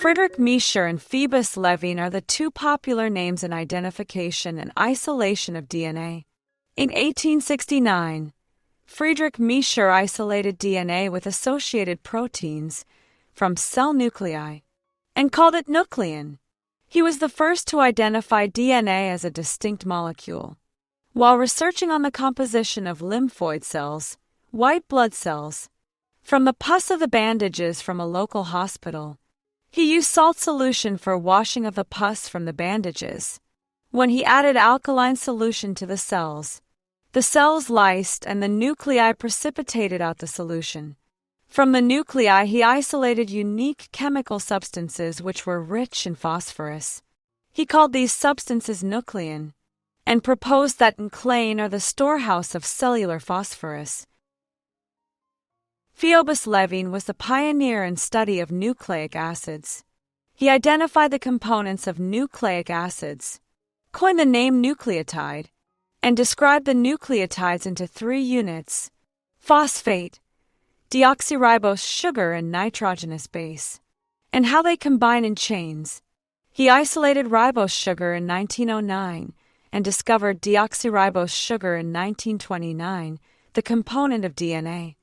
Fredrich Miescher and Phoebus Levene are the two popular names in identification and isolation of DNA. In 1869, Fredrich Miescher isolated DNA with associated proteins from cell nuclei and called it nuclein. He was the first to identify DNA as a distinct molecule. While researching on the composition of lymphoid cells, white blood cells, from the pus of the bandages from a local hospital, he used salt solution for washing of the pus from the bandages. When he added alkaline solution to the cells lysed and the nuclei precipitated out the solution. From the nuclei he isolated unique chemical substances which were rich in phosphorus. He called these substances nuclein, and proposed that nuclein are the storehouse of cellular phosphorus. Pheobus Levene was the pioneer in study of nucleic acids. He identified the components of nucleic acids, coined the name nucleotide, and described the nucleotides into three units: phosphate, deoxyribose sugar, and nitrogenous base, and how they combine in chains. He isolated ribose sugar in 1909 and discovered deoxyribose sugar in 1929, the component of DNA.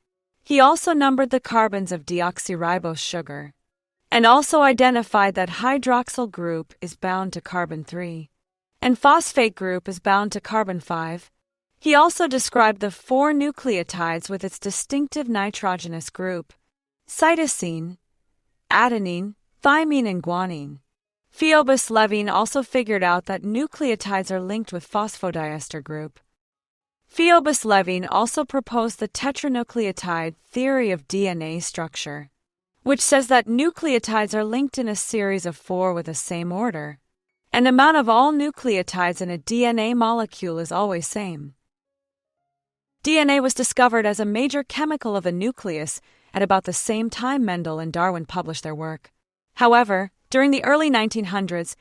He also numbered the carbons of deoxyribose sugar, and also identified that hydroxyl group is bound to carbon 3, and phosphate group is bound to carbon 5. He also described the four nucleotides with its distinctive nitrogenous group: cytosine, adenine, thymine, and guanine. Pheobus Levene also figured out that nucleotides are linked with phosphodiester group. Pheobus Levene also proposed the tetranucleotide theory of DNA structure, which says that nucleotides are linked in a series of 4 with the same order, and amount of all nucleotides in a DNA molecule is always same. DNA was discovered as a major chemical of a nucleus at about the same time Mendel and Darwin published their work. However, during the early 1900s,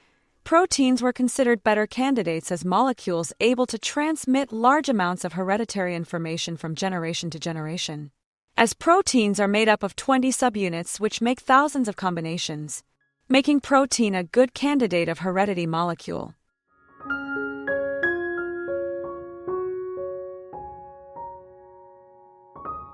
proteins were considered better candidates as molecules able to transmit large amounts of hereditary information from generation to generation. As proteins are made up of 20 subunits which make thousands of combinations, making protein a good candidate of heredity molecule.